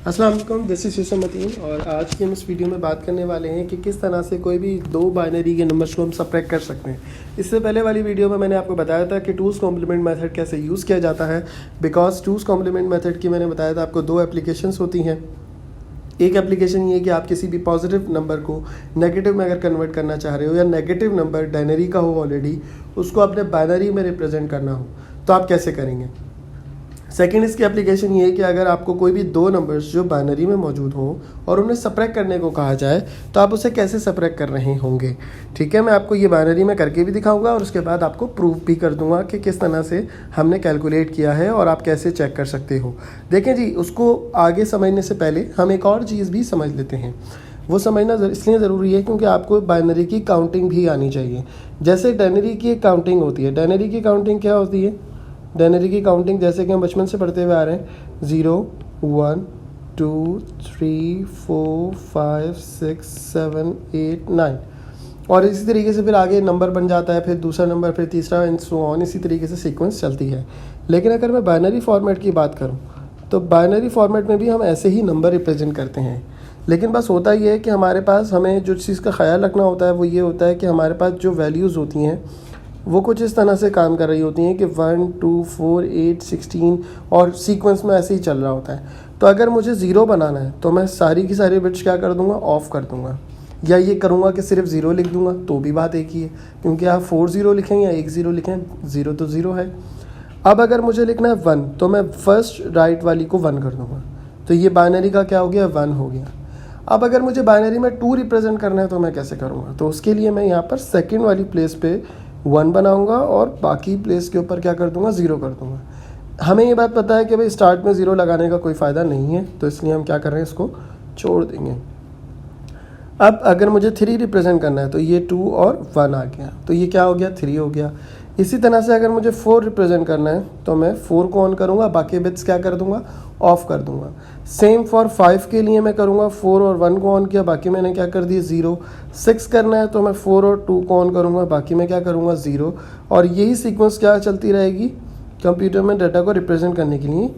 अस्सलाम वालेकुम, this is Yusuf Mateen. और आज की हम इस वीडियो में बात करने वाले हैं कि किस तरह से कोई भी दो बाइनरी के नंबर्स को हम सबट्रैक्ट कर सकते हैं। इससे पहले वाली वीडियो में मैंने आपको बताया था कि टूज़ कॉम्प्लीमेंट मेथड कैसे यूज़ किया जाता है। बिकॉज टूज़ कॉम्प्लीमेंट मेथड की मैंने बताया था आपको दो एप्लीकेशंस होती हैं। एक एप्लीकेशन ये है कि आप किसी भी पॉजिटिव नंबर को नेगेटिव में अगर कन्वर्ट करना चाह रहे हो या नेगेटिव नंबर डायनरी का हो ऑलरेडी, उसको अपने बाइनरी में रिप्रेजेंट करना हो तो आप कैसे करेंगे। सेकेंड इसकी एप्लीकेशन ये है कि अगर आपको कोई भी दो नंबर्स जो बाइनरी में मौजूद हों और उन्हें सब्ट्रैक्ट करने को कहा जाए तो आप उसे कैसे सब्ट्रैक्ट कर रहे होंगे। ठीक है, मैं आपको ये बाइनरी में करके भी दिखाऊंगा और उसके बाद आपको प्रूफ भी कर दूंगा कि किस तरह से हमने कैलकुलेट किया है और आप कैसे चेक कर सकते हो। देखें जी, उसको आगे समझने से पहले हम एक और चीज़ भी समझ लेते हैं। वो समझना इसलिए ज़रूरी है क्योंकि आपको बाइनरी की काउंटिंग भी आनी चाहिए। जैसे डायनरी की काउंटिंग होती है, डायनरी की काउंटिंग क्या होती है? डायनरी की काउंटिंग जैसे कि हम बचपन से पढ़ते हुए आ रहे हैं, 0 1 2 3 4 5 6 7 8 9 और इसी तरीके से फिर आगे नंबर बन जाता है, फिर दूसरा नंबर, फिर तीसरा एंड सो ऑन। इसी तरीके से सीक्वेंस चलती है। लेकिन अगर मैं बाइनरी फॉर्मेट की बात करूं तो बाइनरी फॉर्मेट में भी हम ऐसे ही नंबर रिप्रेजेंट करते हैं। लेकिन बस होता ये है कि हमारे पास हमें जो चीज़ का ख्याल रखना होता है वो ये होता है कि हमारे पास जो वैल्यूज़ होती हैं वो कुछ इस तरह से काम कर रही होती हैं कि 1 2 4 8 16 और सीक्वेंस में ऐसे ही चल रहा होता है। तो अगर मुझे ज़ीरो बनाना है तो मैं सारी की सारी बिट्स क्या कर दूंगा, ऑफ़ कर दूंगा, या ये करूँगा कि सिर्फ ज़ीरो लिख दूंगा तो भी बात एक ही है, क्योंकि आप 4 0 लिखें या 1 0 लिखें, ज़ीरो तो ज़ीरो है। अब अगर मुझे लिखना है 1 तो मैं फर्स्ट राइट वाली को 1 कर दूंगा, तो ये बाइनरी का क्या हो गया, 1 हो गया। अब अगर मुझे बाइनरी में 2 रिप्रेजेंट करना है तो मैं कैसे करूँगा, तो उसके लिए मैं यहाँ पर सेकेंड वाली प्लेस पे 1 बनाऊंगा और बाकी प्लेस के ऊपर क्या कर दूंगा, 0 कर दूंगा। हमें ये बात पता है कि भाई स्टार्ट में 0 लगाने का कोई फ़ायदा नहीं है, तो इसलिए हम क्या कर रहे हैं, इसको छोड़ देंगे। अब अगर मुझे 3 रिप्रेजेंट करना है तो ये 2 और 1 आ गया, तो ये क्या हो गया, 3 हो गया। इसी तरह से अगर मुझे 4 रिप्रेजेंट करना है तो मैं 4 को ऑन करूँगा, बाकी बिट्स क्या कर दूँगा, ऑफ कर दूँगा। सेम फॉर 5 के लिए मैं करूँगा, 4 और 1 को ऑन किया, बाकी मैंने क्या कर दिया, 0। 6 करना है तो मैं 4 और 2 को ऑन करूँगा, बाकी मैं क्या करूँगा, 0। और यही सीक्वेंस क्या चलती रहेगी कंप्यूटर में डाटा को रिप्रेजेंट करने के लिए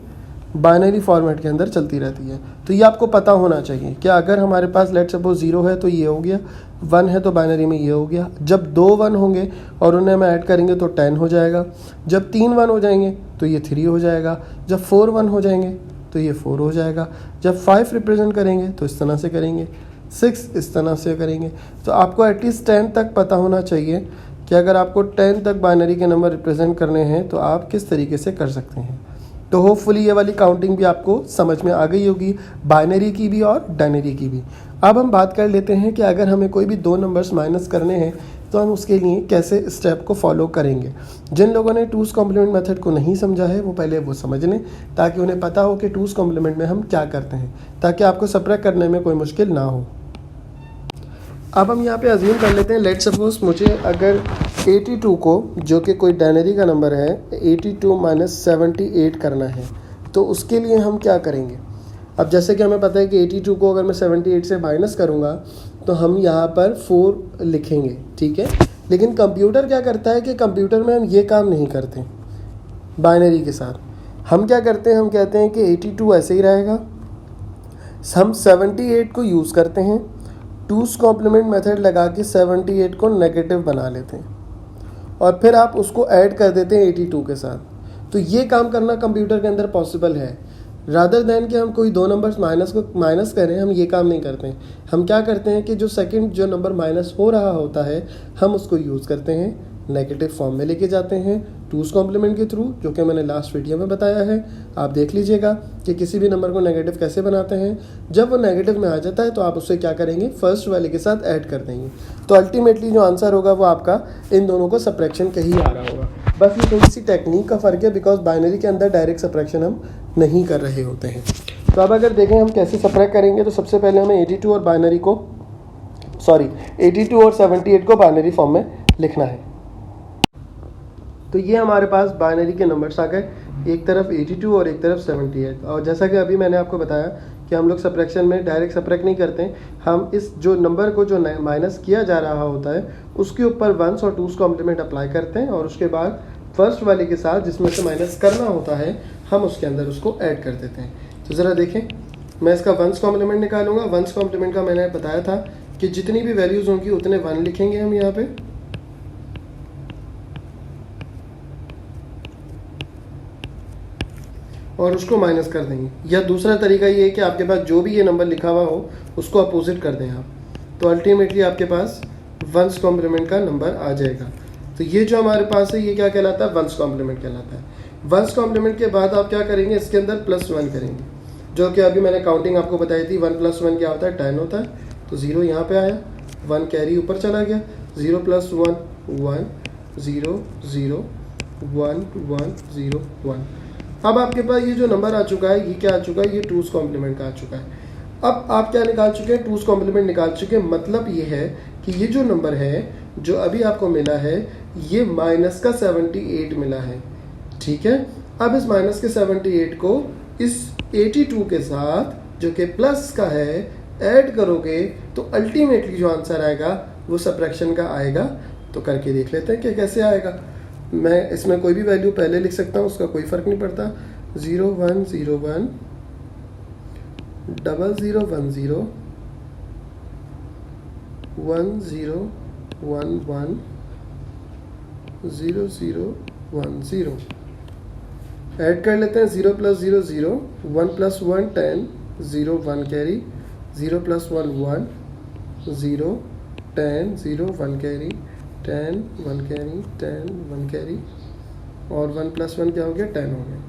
बाइनरी फॉर्मेट के अंदर चलती रहती है। तो ये आपको पता होना चाहिए कि अगर हमारे पास लेट सपोज 0 है तो ये हो गया, 1 है तो बाइनरी में ये हो गया। जब 2 1 होंगे और उन्हें हम ऐड करेंगे तो 10 हो जाएगा। जब 3 1 हो जाएंगे तो ये 3 हो जाएगा। जब 4 1 हो जाएंगे तो ये 4 हो जाएगा। जब 5 रिप्रेजेंट करेंगे तो इस तरह से करेंगे, 6 इस तरह से करेंगे। तो आपको एटलीस्ट 10 तक पता होना चाहिए कि अगर आपको 10 तक बाइनरी के नंबर रिप्रेजेंट करने हैं तो आप किस तरीके से कर सकते हैं। तो होपफुली ये वाली काउंटिंग भी आपको समझ में आ गई होगी, बाइनरी की भी और डायनरी की भी। अब हम बात कर लेते हैं कि अगर हमें कोई भी दो नंबर्स माइनस करने हैं तो हम उसके लिए कैसे स्टेप को फॉलो करेंगे। जिन लोगों ने टूज़ कॉम्प्लीमेंट मेथड को नहीं समझा है वो पहले वो समझ लें, ताकि उन्हें पता हो कि टूज़ कॉम्प्लीमेंट में हम क्या करते हैं, ताकि आपको सब्ट्रैक्ट करने में कोई मुश्किल ना हो। अब हम यहाँ पे अज्यूम कर लेते हैं, लेट सपोज मुझे अगर 82 को, जो कि कोई डायनरी का नंबर है, 82 माइनस 78 करना है, तो उसके लिए हम क्या करेंगे। अब जैसे कि हमें पता है कि 82 को अगर मैं 78 से माइनस करूँगा तो हम यहाँ पर 4 लिखेंगे, ठीक है। लेकिन कंप्यूटर क्या करता है कि कंप्यूटर में हम ये काम नहीं करते। बाइनरी के साथ हम क्या करते हैं, हम कहते हैं कि 82 ऐसे ही रहेगा, हम 78 को यूज़ करते हैं, टूज़ कॉम्प्लीमेंट मेथड लगा के 78 को नेगेटिव बना लेते हैं और फिर आप उसको ऐड कर देते हैं 82 के साथ। तो ये काम करना कंप्यूटर के अंदर पॉसिबल है। रादर दैन कि हम कोई दो नंबर्स माइनस करें, हम ये काम नहीं करते हैं। हम क्या करते हैं कि जो सेकंड जो नंबर माइनस हो रहा होता है हम उसको यूज़ करते हैं, नेगेटिव फॉर्म में लेके जाते हैं टूज़ कॉम्प्लीमेंट के थ्रू, जो कि मैंने लास्ट वीडियो में बताया है। आप देख लीजिएगा कि किसी भी नंबर को नेगेटिव कैसे बनाते हैं। जब वो नेगेटिव में आ जाता है तो आप उससे क्या करेंगे, फर्स्ट वाले के साथ ऐड कर देंगे। तो अल्टीमेटली जो आंसर होगा वो आपका इन दोनों को सब्ट्रैक्शन का ही आ रहा होगा। बस ये थोड़ी सी टेक्निक का फ़र्क है, बिकॉज बाइनरी के अंदर डायरेक्ट सब्ट्रैक्शन हम नहीं कर रहे होते हैं। तो अब अगर देखें हम कैसे सब्ट्रैक्ट करेंगे, तो सबसे पहले हमें 82 और 78 को बाइनरी फॉर्म में लिखना है। तो ये हमारे पास बाइनरी के नंबर्स आ गए, एक तरफ 82 और एक तरफ 78। और जैसा कि अभी मैंने आपको बताया कि हम लोग सब्ट्रैक्शन में डायरेक्ट सब्ट्रैक्ट नहीं करते, हम इस जो नंबर को जो माइनस किया जा रहा होता है उसके ऊपर वंस और टूज़ कॉम्प्लीमेंट अप्लाई करते हैं और उसके बाद फर्स्ट वाले के साथ जिसमें से माइनस करना होता है हम उसके अंदर उसको ऐड कर देते हैं। तो ज़रा देखें, मैं इसका वंस कॉम्प्लीमेंट निकालूंगा। वंस कॉम्प्लीमेंट का मैंने बताया था कि जितनी भी वैल्यूज़ होंगी उतने 1 लिखेंगे हम यहाँ पे, और उसको माइनस कर देंगे। या दूसरा तरीका ये है कि आपके पास जो भी ये नंबर लिखा हुआ हो उसको अपोजिट कर दें आप, तो अल्टीमेटली आपके पास वंस कॉम्प्लीमेंट का नंबर आ जाएगा। तो ये जो हमारे पास है ये क्या कहलाता है, वंस कॉम्प्लीमेंट कहलाता है। वंस कॉम्प्लीमेंट के बाद आप क्या करेंगे, इसके अंदर +1 करेंगे, जो कि अभी मैंने काउंटिंग आपको बताई थी। 1 + 1 क्या होता है, 10 होता है। तो 0 यहाँ पे आया, 1 कैरी ऊपर चला गया, 0 + 1 1, 0 0 1 1 0 1। अब आपके पास ये जो नंबर आ चुका है, ये क्या आ चुका है, ये 2's कॉम्प्लीमेंट का आ चुका है। अब आप क्या निकाल चुके हैं, 2's कॉम्प्लीमेंट निकाल चुके हैं। मतलब ये है कि ये जो नंबर है जो अभी आपको मिला है, ये माइनस का 78 मिला है, ठीक है। अब इस माइनस के 78 को इस 82 के साथ जो कि प्लस का है ऐड करोगे तो अल्टीमेटली जो आंसर आएगा वो सबट्रैक्शन का आएगा। तो करके देख लेते हैं कि कैसे आएगा। मैं इसमें कोई भी वैल्यू पहले लिख सकता हूँ, उसका कोई फ़र्क नहीं पड़ता। 0 1 0 1 0 0 1 0 1 0 1 1 0 0 1 0। ऐड कर लेते हैं। 0 + 0 0, 1 + 1 10, 0 1 कैरी, 0 + 1 1, 0 10 0 1 कैरी, 10 1 कैरी, 10 1 कैरी, और 1 + 1 क्या हो गया, 10 हो गया।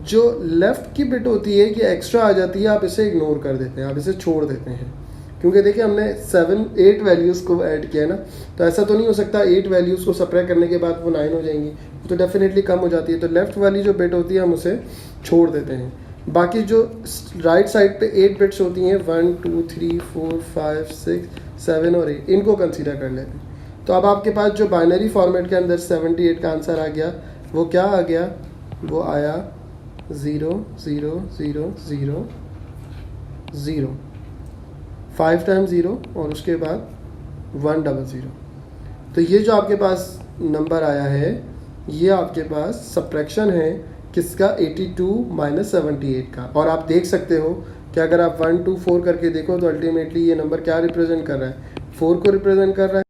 जो लेफ्ट की बिट होती है कि एक्स्ट्रा आ जाती है, आप इसे इग्नोर कर देते हैं, आप इसे छोड़ देते हैं, क्योंकि देखिए हमने 8 वैल्यूज़ को ऐड किया ना, तो ऐसा तो नहीं हो सकता 8 वैल्यूज़ को सब्ट्रैक्ट करने के बाद वो 9 हो जाएंगी, तो डेफिनेटली कम हो जाती है। तो लेफ्ट वाली जो बिट होती है हम उसे छोड़ देते हैं। बाकी जो राइट साइड पे 8 बिट्स होती हैं, 1 2 3 4 5 6 7 और 8, इनको कंसीडर कर लेते हैं। तो अब आपके पास जो बाइनरी फॉर्मेट के अंदर 78 का आंसर आ गया, वो क्या आ गया, वो आया 0 0 0 0 0, 5 टाइम्स 0 और उसके बाद 1 0 0। तो ये जो आपके पास नंबर आया है, ये आपके पास सब्ट्रैक्शन है किसका, 82 - 78 का। और आप देख सकते हो कि अगर आप 1 2 4 करके देखो तो अल्टीमेटली ये नंबर क्या रिप्रेजेंट कर रहा है, 4 को रिप्रेजेंट कर रहा है।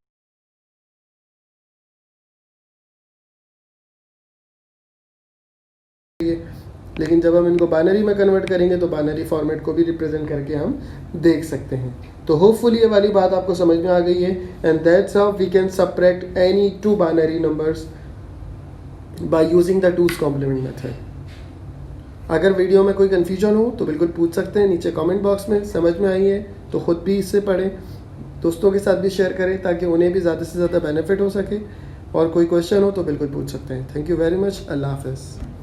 लेकिन जब हम इनको बाइनरी में कन्वर्ट करेंगे तो बाइनरी फॉर्मेट को भी रिप्रेजेंट करके हम देख सकते हैं। तो होपफुली ये वाली बात आपको समझ में आ गई है। And that's how we can subtract any 2 binary numbers by using the 2's complement method. अगर वीडियो में कोई कन्फ्यूजन हो तो बिल्कुल पूछ सकते हैं नीचे कमेंट बॉक्स में। समझ में आई है तो ख़ुद भी इससे पढ़ें, दोस्तों के साथ भी शेयर करें ताकि उन्हें भी ज़्यादा से ज़्यादा बेनिफिट हो सके। और कोई क्वेश्चन हो तो बिल्कुल पूछ सकते हैं। Thank you very much. अल्लाह हाफ़िज़।